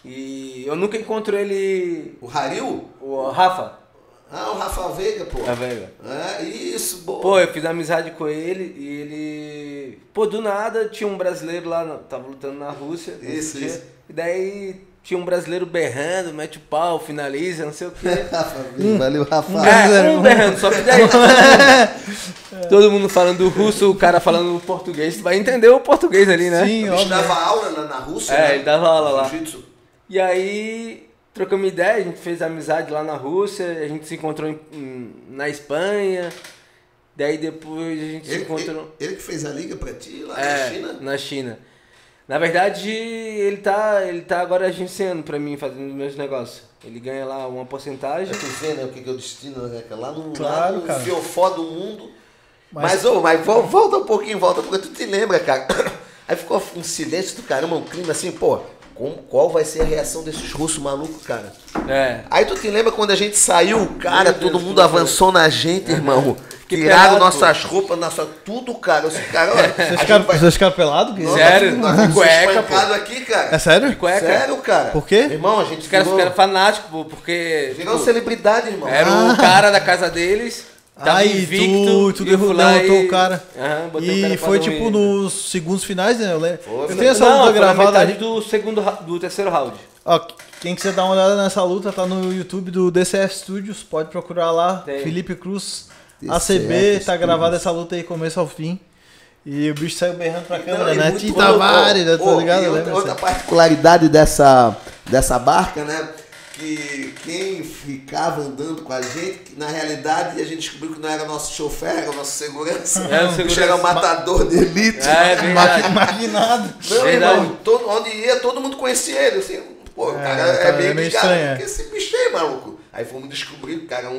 E eu nunca encontro ele... O Haril? O Rafa. Ah, o Rafa Veiga, pô. A Veiga. É, isso, boa. Pô, eu fiz amizade com ele e ele... Pô, do nada tinha um brasileiro lá, tava lutando na Rússia. Isso. E daí tinha um brasileiro berrando, mete o pau, finaliza, não sei o quê. Rafa Veiga, valeu, Rafa. Um berrando, só que daí todo mundo falando do russo, o cara falando português. Tu vai entender o português ali, né? Sim, A gente óbvio. dava aula na Rússia, É, né? ele dava aula lá. Jiu-jitsu. E aí, trocamos ideia, a gente fez amizade lá na Rússia, a gente se encontrou na Espanha, daí depois a gente se encontrou... Ele que fez a liga pra ti lá É, na China? na China. Na verdade, ele tá agora agenciando pra mim, fazendo meus negócios. Ele ganha lá uma porcentagem. Tu vê, né, o que é o destino, né? Lá no, Claro, lá no cara. fiofó do mundo. Mas volta um pouquinho, porque tu te lembra, cara. Aí ficou um silêncio do caramba, um clima assim, pô, qual vai ser a reação desses russos malucos, cara? É. Aí tu te lembra quando a gente saiu, cara, Meu Deus, todo mundo que avançou na gente, irmão. Fiquei Tiraram pelado, nossas roupas, tudo, cara. Esse cara, olha, Vocês ficaram pelados? Nós Sério? nós fomos Cueca, pô. espancados aqui, cara. É sério? De cueca. Sério, cara. Por quê? Irmão, a gente Os caras virou, ficaram fanáticos, pô, porque... virou tipo, celebridade, irmão. era o cara da casa deles, tava Aí invicto. tu e eu fui lá derrotou e- o cara. Aham, botei o cara E pra foi dormir. tipo nos segundos finais, né? Eu lembro. Foi, Eu tenho essa Não, luta foi na gravada metade aí. do terceiro round. Ó, quem quiser dar uma olhada nessa luta, tá no YouTube do DCF Studios, pode procurar lá. Tem. Felipe Cruz, DCF ACB, tá Studios. gravada essa luta aí, começo ao fim. E o bicho saiu berrando pra câmera, Não, e né? muito Tita bom, Tavares, né? pô, Tá ligado? e Lembra? outra particularidade dessa barca, né? Que quem ficava andando com a gente, que na realidade a gente descobriu que não era nosso chofer, era o nosso segurança. Era o O bicho segurança. era um matador de elite. É verdade. Maquinado. Não, Verdade. irmão, onde ia, todo mundo conhecia ele, assim, pô, o cara cara, é meio é meio ligado, estranho, é. que esse bicho aí, maluco. Aí fomos descobrir que o cara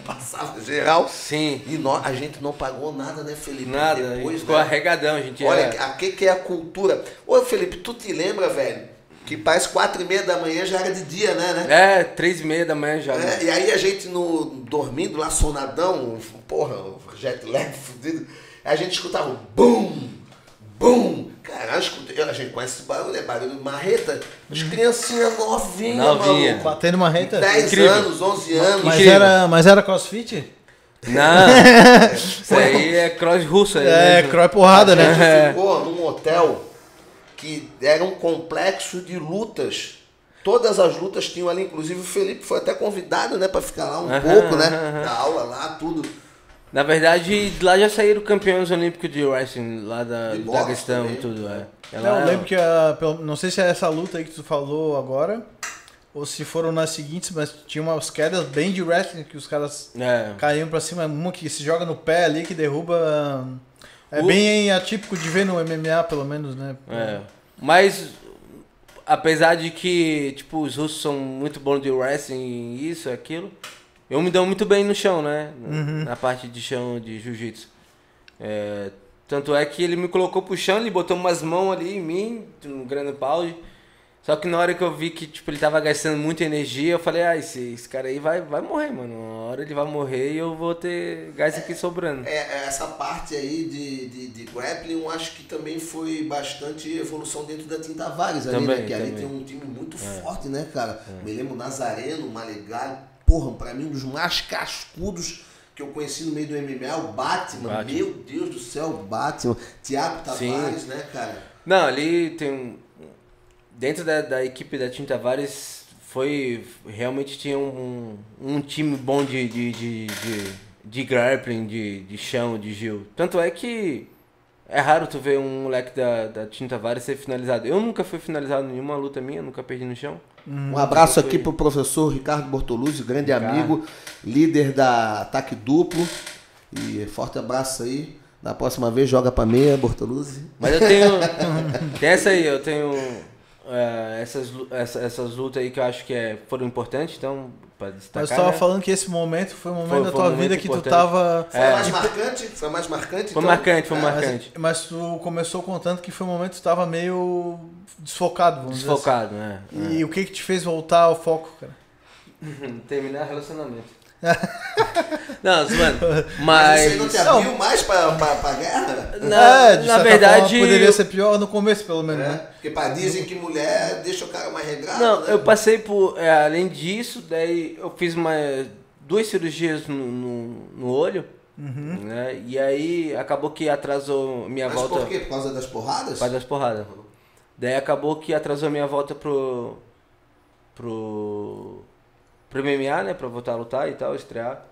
passava geral. Sim. E a gente não pagou nada, né, Felipe? Nada, Depois, ficou né? arregadão, a gente Olha, era... a que é a cultura? Ô, Felipe, tu te lembra, velho? Que parece 4h30 da manhã já era de dia, né? É, 3h30 da manhã já. É, e aí a gente dormindo lá, sonadão, porra, jet lag fudido, a gente escutava um bum, bum. Cara, a gente conhece esse barulho, é barulho de marreta. As criancinhas novinhas, Novinha. maluco. Batendo uma reta. 10 Incrível. anos, 11 anos. Mas era crossfit? Não, isso aí é cross russo. Aí, É, né? cross porrada, A né? gente ficou num hotel que era um complexo de lutas. Todas as lutas tinham ali, inclusive o Felipe foi até convidado, né, pra ficar lá um pouco, né? Da aula lá, tudo. Na verdade, lá já saíram campeões olímpicos de wrestling, lá da De boxe Daguestão e também. tudo. É. Não, eu lembro que não sei se é essa luta aí que tu falou agora, ou se foram nas seguintes, mas tinha umas quedas bem de wrestling que os caras É. caíam pra cima, uma que se joga no pé ali, que derruba. É O- bem atípico de ver no MMA, pelo menos, né? É. Mas, apesar de que, tipo, os russos são muito bons de wrestling e isso, aquilo, eu me dou muito bem no chão, né? Na parte de chão de jiu-jitsu. É, tanto é que ele me colocou pro chão, ele botou umas mãos ali em mim, no grande pause. Só que na hora que eu vi que, tipo, ele tava gastando muita energia, eu falei, esse cara aí vai morrer, mano. Uma hora ele vai morrer e eu vou ter gás aqui sobrando. Essa parte aí de grappling, eu acho que também foi bastante evolução dentro da Tim Tavares ali, Também, né? Que ali também. tem um time muito forte, né, cara? Me lembro Nazareno, Malegalho, porra, pra mim um dos mais cascudos que eu conheci no meio do MMA, o Batman. Meu Deus do céu, o Batman. Thiago Tavares, né, cara? Não, ali tem um... Dentro da equipe da Tim Tavares realmente tinha um time bom de grappling, de chão, de Gil. Tanto é que é raro tu ver um moleque da Tim Tavares ser finalizado. Eu nunca fui finalizado em nenhuma luta minha, nunca perdi no chão. Um abraço aqui pro professor Ricardo Bortoluzzi, grande amigo, líder da Ataque Duplo. E forte abraço aí. Da próxima vez joga pra meia, Bortoluzzi. Mas eu tenho... tem essa aí, eu tenho... essas lutas aí que eu acho que foram importantes, então, pra destacar. Mas tu tava né? falando que esse momento foi um momento da Foi tua um vida momento que tu importante. tava. Foi mais marcante? Foi mais marcante? Foi então? marcante, foi É, marcante. Mas tu começou contando que foi um momento que tu tava meio desfocado, vamos Desfocado, né? dizer assim. E o que te fez voltar ao foco, cara? Terminar relacionamento. Não, mano, Mas isso aí mas... não te abriu mais pra guerra? De Na certa verdade... forma, poderia ser pior no começo, pelo menos, É, né? porque dizem que mulher deixa o cara mais regrado. Não, né? eu passei por... além disso, daí eu fiz 2 cirurgias no olho, né? E aí acabou que atrasou minha volta. Mas por quê? Por causa das porradas? Por causa das porradas. Daí acabou que atrasou minha volta pro MMA, né? Pra voltar a lutar e tal, estrear.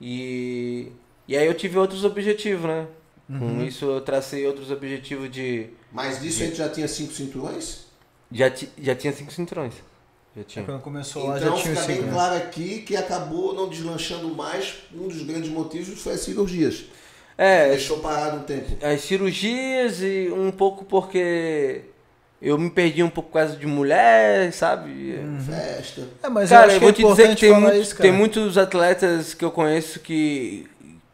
E aí eu tive outros objetivos, né? Com isso eu tracei outros objetivos de... Mas disso a gente já tinha 5 cinturões? Já tinha 5 cinturões. Já tinha. Quando começou lá, Então já tinha fica os bem 5. claro aqui que acabou não deslanchando mais. Um dos grandes motivos foi as cirurgias. Deixou parado um tempo. As cirurgias e um pouco porque eu me perdi um pouco por causa de mulher, sabe? Festa. Mas Cara, eu acho eu vou que é te dizer que importante isso, cara. tem muitos atletas que eu conheço que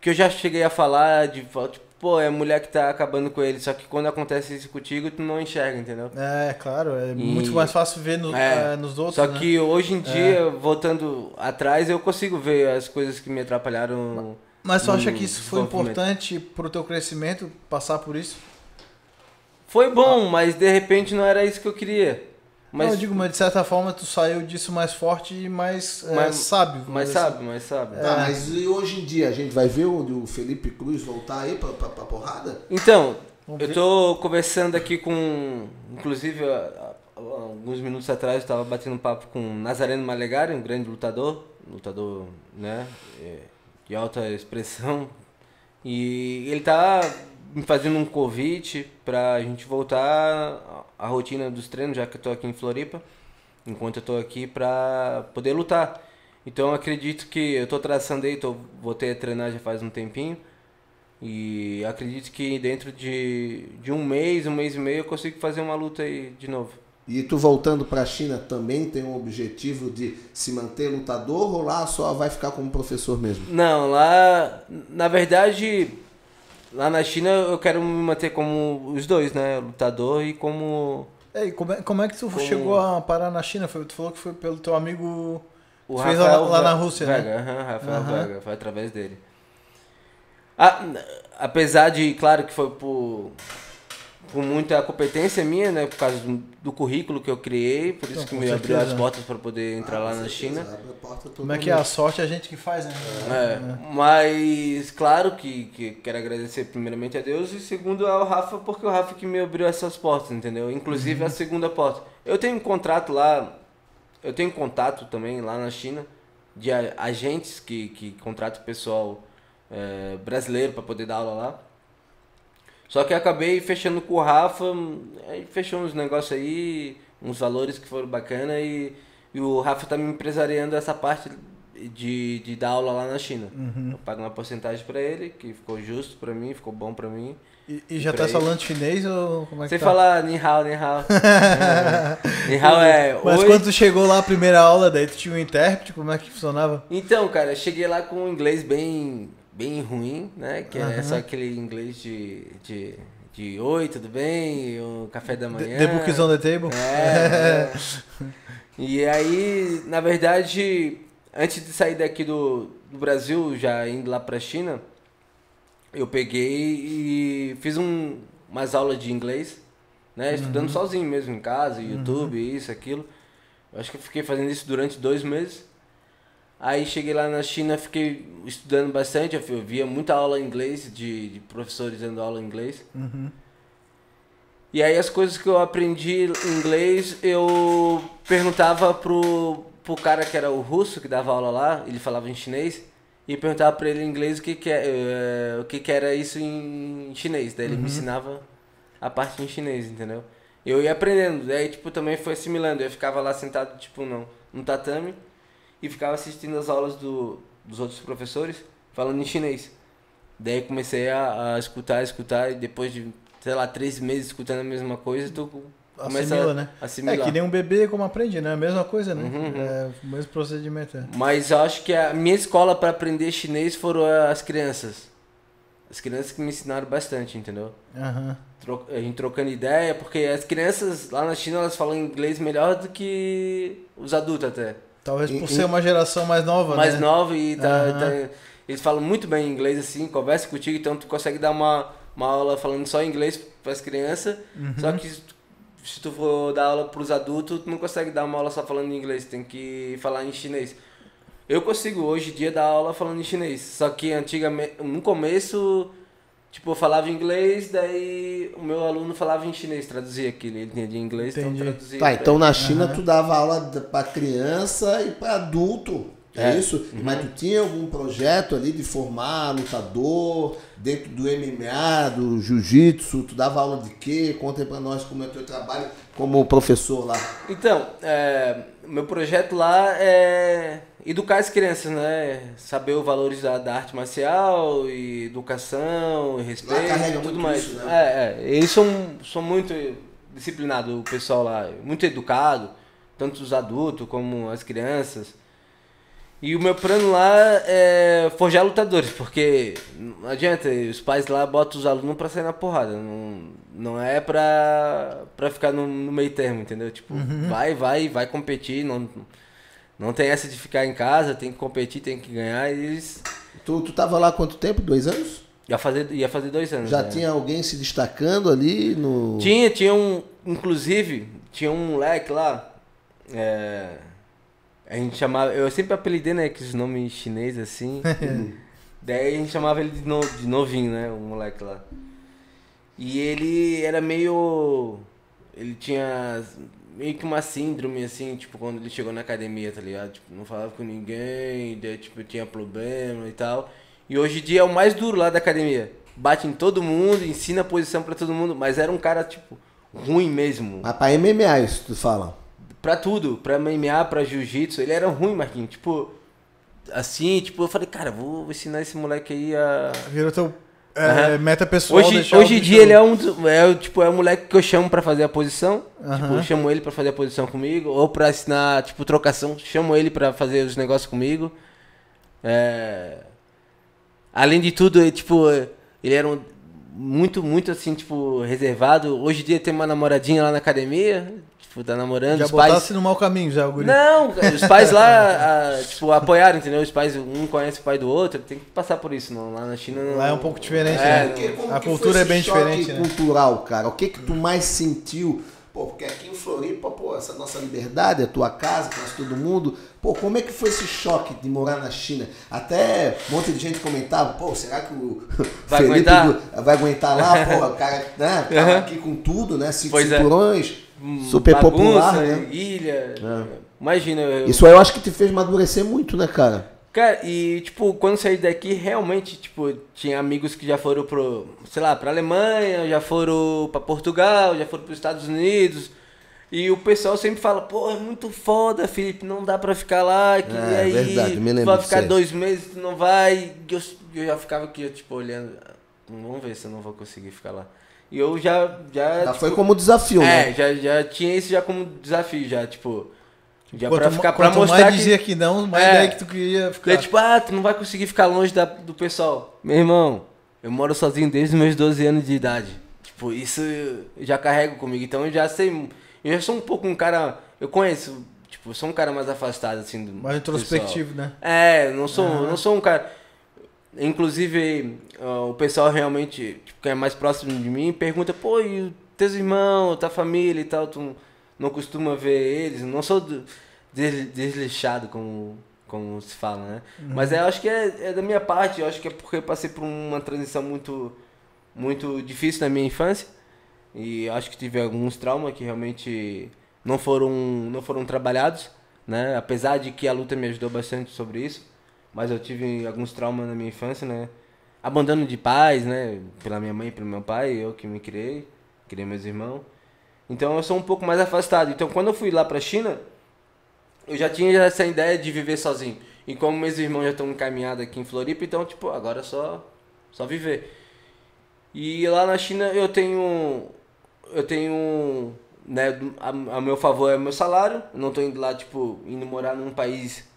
eu já cheguei a falar tipo, pô, é a mulher que tá acabando com ele, só que quando acontece isso contigo, tu não enxerga, entendeu? Claro, é muito mais fácil ver nos outros, só né? que hoje em dia, voltando atrás, eu consigo ver as coisas que me atrapalharam. Mas tu acha que isso foi desenvolvimento. importante pro teu crescimento, passar por isso? Foi bom, mas de repente não era isso que eu queria. Mas, Não, eu digo, mas de certa forma tu saiu disso mais forte e mais sábio. vamos mais dizer assim. sabe, mais sabe. Tá, mas e hoje em dia a gente vai ver o Felipe Cruz voltar aí pra porrada? Então, Vamos eu ver. tô conversando aqui com... Inclusive, alguns minutos atrás eu tava batendo um papo com Nazareno Malegari, um grande lutador, né, de alta expressão. E ele tá me fazendo um convite pra gente voltar à rotina dos treinos, já que eu tô aqui em Floripa, enquanto eu tô aqui pra poder lutar. Então eu acredito que eu tô traçando aí, voltei a treinar já faz um tempinho. E acredito que dentro de um mês e meio eu consigo fazer uma luta aí de novo. E tu voltando pra China também tem um objetivo de se manter lutador ou lá só vai ficar como professor mesmo? Não, lá, na verdade, lá na China eu quero me manter como os dois, né? Lutador e como... E como é que tu chegou a parar na China? Tu falou que foi pelo teu amigo... O Tu fez Rafael lá na Rússia, Vega, né? Rafael Vega, foi através dele. Apesar de, claro que foi por muita competência minha, né? Por causa do currículo que eu criei, por isso Então, que com me abriu certeza. as portas para poder entrar lá na certeza, China. abre a porta todo Como é que é? mundo. A sorte é a gente que faz, né? Mas claro que quero agradecer primeiramente a Deus e segundo ao Rafa, porque o Rafa que me abriu essas portas, entendeu? Inclusive a segunda porta. Eu tenho um contrato lá, eu tenho contato também lá na China de agentes que contratam pessoal brasileiro para poder dar aula lá. Só que eu acabei fechando com o Rafa, aí fechou uns negócios aí, uns valores que foram bacana e o Rafa tá me empresariando essa parte de dar aula lá na China. Eu pago uma porcentagem pra ele, que ficou justo pra mim, ficou bom pra mim. E já pra tá ele. falando chinês ou como é que Sem tá? falar Ni Hao, Ni Hao. Ni Hao é Mas oi. quando tu chegou lá a primeira aula, daí tu tinha um intérprete, como é que funcionava? Então, cara, eu cheguei lá com um inglês bem ruim, né? Que é só aquele inglês de oi, tudo bem? Um café da manhã. The book is on the table? E aí, na verdade, antes de sair daqui do Brasil, já indo lá pra China, eu peguei e fiz umas aulas de inglês, né? Estudando sozinho mesmo, em casa, YouTube, isso, aquilo. Eu acho que eu fiquei fazendo isso durante 2 meses. Aí cheguei lá na China, fiquei estudando bastante, eu via muita aula em inglês, de professores dando aula em inglês. E aí as coisas que eu aprendi em inglês, eu perguntava pro cara que era o russo, que dava aula lá, ele falava em chinês, e perguntava pra ele em inglês o que era isso em chinês. Daí ele me ensinava a parte em chinês, entendeu? Eu ia aprendendo, daí tipo, também foi assimilando. Eu ficava lá sentado, tipo, no tatame, e ficava assistindo as aulas dos outros professores, falando em chinês. Daí comecei a escutar, e depois de, sei lá, 3 meses escutando a mesma coisa, tu começa Assimila, né? a assimilar. É que nem um bebê como aprende, né? A mesma coisa, né? É o mesmo procedimento. Mas eu acho que a minha escola para aprender chinês foram as crianças. As crianças que me ensinaram bastante, entendeu? A gente trocando ideia, porque as crianças lá na China, elas falam inglês melhor do que os adultos até. Talvez por ser uma geração mais nova, Mais né? nova e eles falam muito bem inglês assim, conversa contigo, então tu consegue dar uma aula falando só inglês para as crianças, só que se tu for dar aula para os adultos, tu não consegue dar uma aula só falando inglês, tem que falar em chinês. eu consigo hoje em dia dar aula falando em chinês. Só que antigamente, no começo, tipo, eu falava inglês, daí o meu aluno falava em chinês, traduzia aquilo. Ele entendia inglês, Entendi. então traduzia. Tá, então na China tu dava aula pra criança e pra adulto. É isso? Mas tu tinha algum projeto ali de formar lutador dentro do MMA, do jiu-jitsu? Tu dava aula de quê? Conta aí pra nós como é o teu trabalho como professor lá. Então, meu projeto lá é educar as crianças, né? Saber os valores da arte marcial, e educação, e respeito, carrega tudo muito mais. isso, né? Eles são muito disciplinados, o pessoal lá, muito educado, tanto os adultos como as crianças. E o meu plano lá é forjar lutadores, porque não adianta, os pais lá botam os alunos pra sair na porrada, não é pra ficar no meio termo, entendeu? Tipo, vai competir, não tem essa de ficar em casa, tem que competir, tem que ganhar, e eles... Tu tava lá há quanto tempo? 2 anos? Ia fazer 2 anos. Já tinha alguém se destacando ali no... Tinha inclusive, tinha um moleque lá, a gente chamava, eu sempre apelidei, né, com os nomes chineses assim. Daí a gente chamava ele de novinho, né, o moleque lá. E ele era ele tinha meio que uma síndrome assim, tipo, quando ele chegou na academia, tá ligado? Tipo, não falava com ninguém, daí, tipo, tinha problema e tal. E hoje em dia é o mais duro lá da academia. Bate em todo mundo, ensina a posição pra todo mundo, mas era um cara, tipo, ruim mesmo. Mas pra MMA isso tu fala? Pra tudo, pra MMA, pra jiu-jitsu, ele era ruim, Marquinhos, tipo, assim, tipo, eu falei, cara, vou ensinar esse moleque aí a... Virou teu meta pessoal. Hoje em dia ele é um moleque que eu chamo pra fazer a posição, tipo, eu chamo ele pra fazer a posição comigo, ou pra ensinar, tipo, trocação, chamo ele pra fazer os negócios comigo. Além de tudo, ele era muito, muito, assim, tipo, reservado. Hoje em dia tem uma namoradinha lá na academia, tipo, tá namorando. Já os pais... botasse no mau caminho já, o guri. Não, os pais lá, tipo, apoiaram, entendeu? Os pais, um conhece o pai do outro, tem que passar por isso, não. Lá na China não... Lá é um pouco diferente, né? Como A que cultura foi é bem esse choque diferente, né? cultural, cara? O que tu mais sentiu? Pô, porque aqui em Floripa, pô, essa nossa liberdade, a tua casa, conhece todo mundo. Pô, como é que foi esse choque de morar na China? Até um monte de gente comentava, pô, será que o Vai Felipe aguentar? vai aguentar lá? Pô, o cara, né, tava aqui com tudo, né? 5 Pois é. cinturões, super Bagunça, popular, né? ilha. Imagina. Isso aí eu acho que te fez amadurecer muito, né, cara? Cara, e tipo, quando eu saí daqui, realmente, tipo, tinha amigos que já foram pra Alemanha, já foram pra Portugal, já foram pros Estados Unidos. E o pessoal sempre fala, pô, é muito foda, Felipe, não dá pra ficar lá, que aí verdade, me lembro vai disso ficar aí. 2 meses, tu não vai. Eu já ficava aqui, tipo, olhando, vamos ver se eu não vou conseguir ficar lá. E eu já Já foi como desafio, né? já tinha isso já como desafio, já, tipo... Já Quanto pra ficar, pra quanto mostrar mais que... dizia que não, mais daí que tu queria ficar. Daí, tipo, tu não vai conseguir ficar longe do pessoal. Meu irmão, eu moro sozinho desde os meus 12 anos de idade. Tipo, isso eu já carrego comigo. Então eu já sei... Eu já sou um pouco um cara... Eu conheço... Tipo, eu sou um cara mais afastado, assim, do Mais introspectivo, pessoal. né? Não sou um cara... Inclusive, o pessoal realmente, tipo, que é mais próximo de mim, pergunta, pô, e os teus irmãos, tua família e tal, tu não costuma ver eles? Não sou desleixado, como se fala, né? Mas eu acho que é da minha parte, eu acho que é porque eu passei por uma transição muito, muito difícil na minha infância, e acho que tive alguns traumas que realmente não foram trabalhados, né? Apesar de que a luta me ajudou bastante sobre isso. Mas eu tive alguns traumas na minha infância, né? Abandono de pais, né? Pela minha mãe e pelo meu pai, eu que me criei meus irmãos. Então eu sou um pouco mais afastado. Então quando eu fui lá pra China, eu já tinha essa ideia de viver sozinho. E como meus irmãos já estão encaminhados aqui em Floripa, então, tipo, agora é só viver. E lá na China eu tenho né, a meu favor é o meu salário. Eu não tô indo lá, tipo, indo morar num país...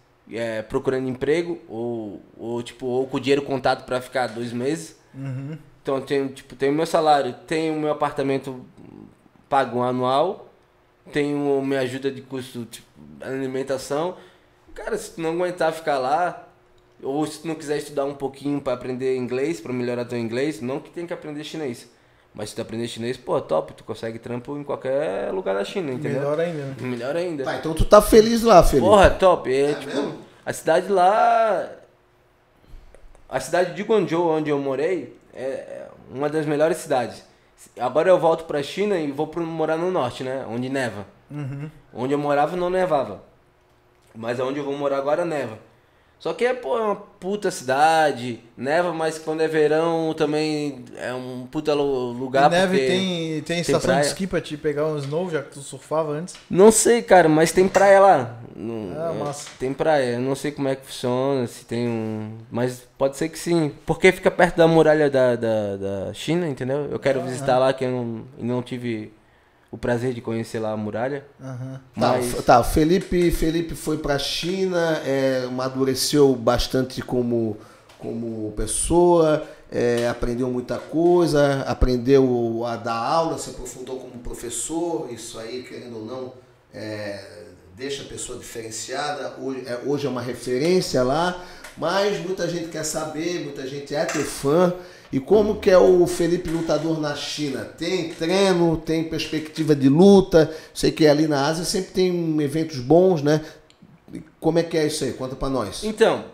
procurando emprego ou com dinheiro contado para ficar 2 meses. Então eu tenho meu salário, tenho meu apartamento pago anual, tenho minha ajuda de custo, tipo, alimentação. Cara, se tu não aguentar ficar lá, ou se tu não quiser estudar um pouquinho para aprender inglês, para melhorar teu inglês, não que tem que aprender chinês. Mas se tu aprender chinês, pô, top, tu consegue trampo em qualquer lugar da China, entendeu? Melhor ainda, né? Melhor ainda. Tá, então tu tá feliz lá, Felipe. Porra, top. Tipo, A cidade lá... A cidade de Guangzhou, onde eu morei, é uma das melhores cidades. Agora eu volto pra China e vou morar no norte, né? Onde neva. Onde eu morava não nevava. Mas onde eu vou morar agora neva. Só que é uma puta cidade, neva, mas quando é verão também é um puta lugar. E neve porque tem estação praia. de esqui pra te pegar um snow, já que tu surfava antes? Não sei, cara, mas tem praia lá. Massa. Tem praia, eu não sei como é que funciona, se tem um... Mas pode ser que sim, porque fica perto da muralha da China, entendeu? Eu quero visitar lá, que eu não tive o prazer de conhecer lá a muralha. Mas... Tá, Felipe foi pra China, amadureceu bastante como pessoa, aprendeu muita coisa, aprendeu a dar aula, se aprofundou como professor, isso aí, querendo ou não, deixa a pessoa diferenciada, hoje é uma referência lá, mas muita gente quer saber, muita gente é teu fã. E como que é o Felipe lutador na China? Tem treino, tem perspectiva de luta? Sei que ali na Ásia sempre tem eventos bons, né? Como é que é isso aí? Conta pra nós. Então,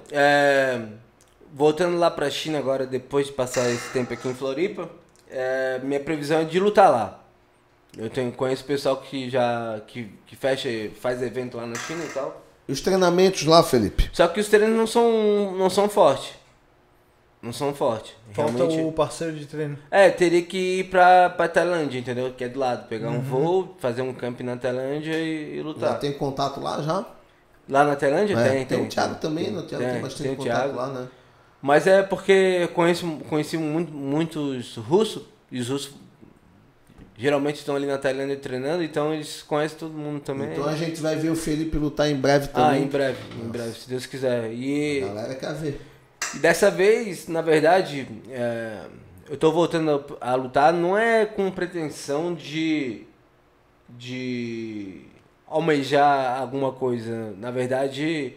voltando lá pra China agora, depois de passar esse tempo aqui em Floripa, minha previsão é de lutar lá. Eu conheço pessoal que faz evento lá na China e tal. E os treinamentos lá, Felipe? Só que os treinos não são fortes. Não são fortes. Falta Realmente, o parceiro de treino. teria que ir pra Tailândia, entendeu? Que é do lado. Pegar um voo, fazer um camp na Tailândia e lutar. Já tem contato lá já? Lá na Tailândia? Tem. O Thiago também, né? O Thiago tem bastante contato Thiago lá, né? Mas é porque eu conheci muitos russos, e os russos geralmente estão ali na Tailândia treinando, então eles conhecem todo mundo também. Então a gente vai ver o Felipe lutar em breve também. Em breve, se Deus quiser. A galera quer ver. E dessa vez, na verdade, eu tô voltando a lutar, não é com pretensão de almejar alguma coisa. Na verdade,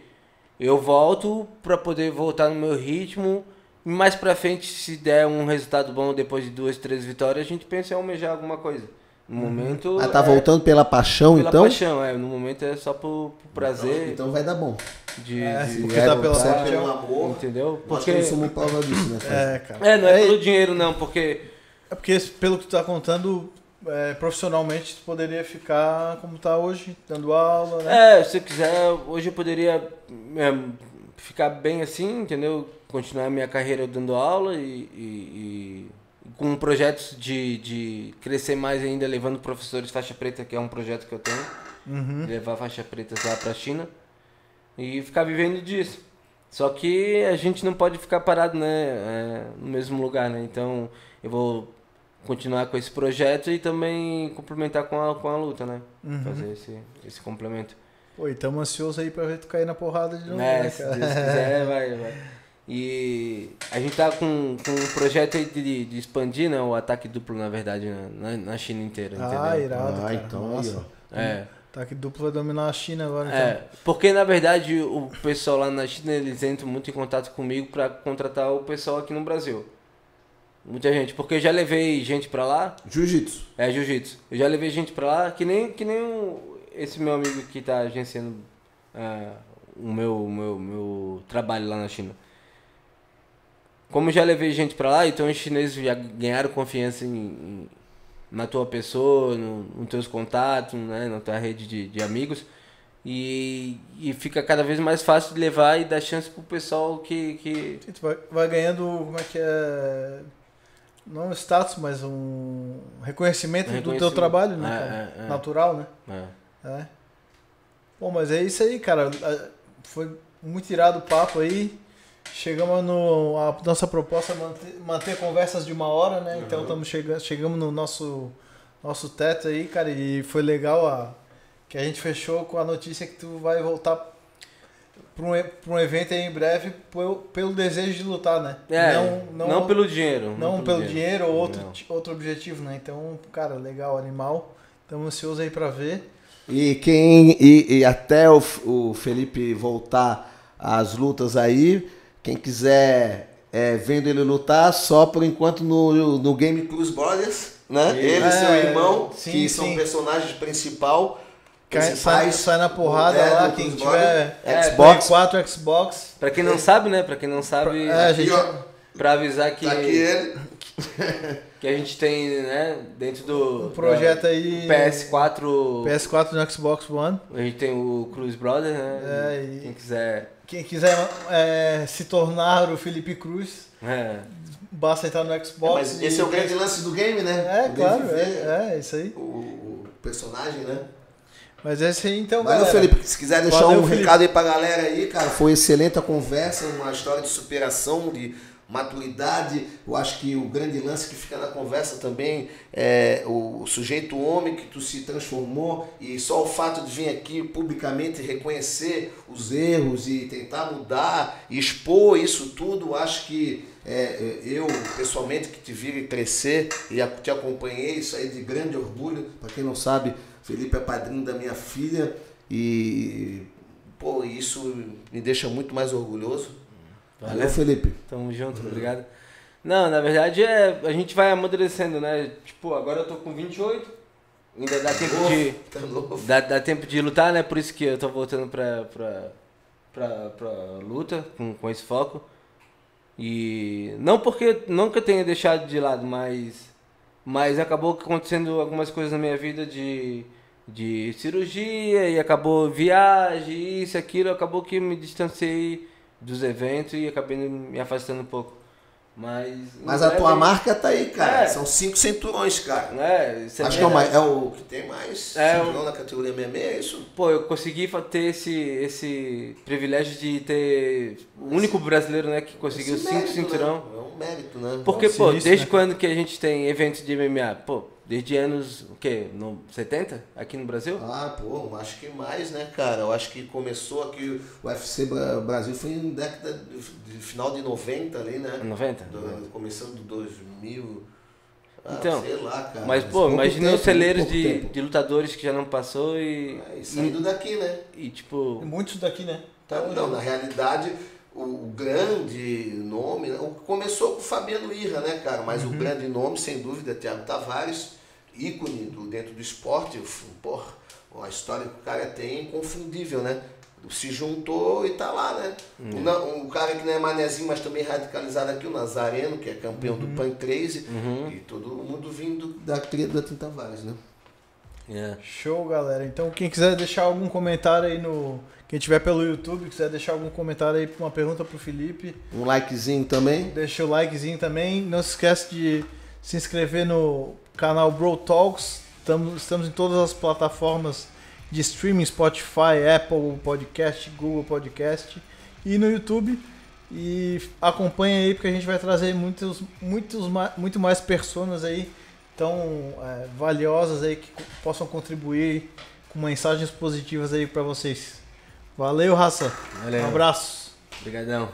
eu volto para poder voltar no meu ritmo. E mais pra frente, se der um resultado bom depois de 2, 3 vitórias, a gente pensa em almejar alguma coisa. No momento... Tá voltando pela paixão, então? Pela paixão, no momento é só pro prazer. Então vai dar bom. Porque tá pela pelo amor. Entendeu? Porque nós somos prova disso, né? Cara. Não é pelo dinheiro não, porque... É porque, pelo que tu tá contando, profissionalmente tu poderia ficar como tá hoje, dando aula, né? Se eu quiser, hoje eu poderia ficar bem assim, entendeu? Continuar a minha carreira dando aula e com projetos de crescer mais ainda, levando professores faixa preta, que é um projeto que eu tenho, levar faixa preta lá pra China e ficar vivendo disso. Só que a gente não pode ficar parado, né, no mesmo lugar, né? Então eu vou continuar com esse projeto e também complementar com a luta, né? Fazer esse complemento. Pô, e tamo ansioso aí pra ver tu cair na porrada de novo, né, Se cara? Deus quiser, vai. E a gente tá com um projeto aí de expandir, né, o ataque duplo, na verdade, na China inteira, entendeu? Irado, cara. Então Nossa. aí, ó. Ataque duplo vai dominar a China agora, então. Porque na verdade o pessoal lá na China, eles entram muito em contato comigo pra contratar o pessoal aqui no Brasil. Muita gente, porque eu já levei gente pra lá. Jiu-jitsu. Jiu-jitsu. Eu já levei gente pra lá, que nem esse meu amigo que tá agenciando o meu trabalho lá na China. Como eu já levei gente pra lá, então os chineses já ganharam confiança na tua pessoa, nos teus contatos, né, na tua rede de amigos. E fica cada vez mais fácil de levar e dar chance pro pessoal que... Tu vai ganhando, como é que é... Não um status, mas um reconhecimento do teu trabalho, né? Natural, né? Pô, mas é isso aí, cara. Foi muito irado o papo aí. Chegamos a nossa proposta é manter conversas de 1 hora, né? Então chegamos no nosso teto aí, cara. E foi legal que a gente fechou com a notícia que tu vai voltar para um evento aí em breve pelo desejo de lutar, né? Não pelo dinheiro. Não pelo dinheiro ou outro objetivo, né? Então, cara, legal, animal. Estamos ansiosos aí para ver. E até o Felipe voltar às lutas aí, quem quiser vendo ele lutar, só por enquanto no Game Plus Brothers, né? Ele e seu irmão, que são personagens principal. Sai na porrada lá, quem tiver Xbox. Play 4, Xbox. Pra quem não sabe, né? Pra quem não sabe, gente, pra avisar que, Tá aqui ele. que a gente tem, né, dentro do projeto aí PS4 no Xbox One. a gente tem o Cruz Brother, né? E quem quiser se tornar o Felipe Cruz, basta entrar no Xbox. Mas esse é o grande lance do game, né? Claro, isso aí. O personagem, né? Mas esse aí então, Valeu, galera. Felipe. Se quiser deixar Valeu, um Felipe. recado aí pra galera aí, cara, foi excelente a conversa, uma história de superação, de maturidade. Eu acho que o grande lance que fica na conversa também é o sujeito homem que tu se transformou, e só o fato de vir aqui publicamente reconhecer os erros e tentar mudar e expor isso tudo, eu acho que eu pessoalmente que te vi crescer e te acompanhei, isso aí de grande orgulho. Para quem não sabe, Felipe é padrinho da minha filha e pô, isso me deixa muito mais orgulhoso. Valeu, Felipe. Tamo junto, obrigado. Não, na verdade a gente vai amadurecendo, né? Tipo, agora eu tô com 28, ainda dá tempo dá tempo de lutar, né? Por isso que eu tô voltando pra luta com esse foco. E não porque nunca tenha deixado de lado, mas acabou acontecendo algumas coisas na minha vida de cirurgia e acabou viagem, isso, aquilo, acabou que me distanciei dos eventos e acabei me afastando um pouco. Mas a tua marca tá aí, cara. São 5 cinturões, cara. Acho que é o que tem mais cinturão na categoria MMA, é isso? Pô, eu consegui ter esse privilégio de ter o único brasileiro, né, que conseguiu 5 cinturão. Né? É um mérito, né? Porque, pô, desde quando que a gente tem eventos de MMA? Pô, desde anos, o quê? 70? Aqui no Brasil? Ah, pô, acho que mais, né, cara? Eu acho que começou aqui, o UFC Brasil foi em década de final de 90 ali, né? 90? Começando de 2000. Então, sei lá, cara. mas pô, imagina os celeiros de lutadores que já não passou e saindo daqui, né? E tipo... Muitos daqui, né? Não, na realidade... O grande nome, começou com o Fabiano Irra, né, cara? Mas o grande nome, sem dúvida, é Thiago Tavares, ícone dentro do esporte. Porra, a história que o cara tem é inconfundível, né? Se juntou e tá lá, né? O cara que não é manezinho, mas também radicalizado aqui, o Nazareno, que é campeão do Pan 3, e todo mundo vindo da cria do Atin Tavares, né? Show, galera. Então, quem quiser deixar algum comentário aí quem tiver pelo YouTube, quiser deixar algum comentário aí, uma pergunta pro Felipe. Um likezinho também. Deixa o likezinho também. Não se esquece de se inscrever no canal Bro Talks. Estamos em todas as plataformas de streaming, Spotify, Apple Podcast, Google Podcast e no YouTube. E acompanha aí, porque a gente vai trazer muito mais personas aí tão valiosas aí que possam contribuir com mensagens positivas aí para vocês. Valeu, raça. Valeu. Um abraço. Obrigadão.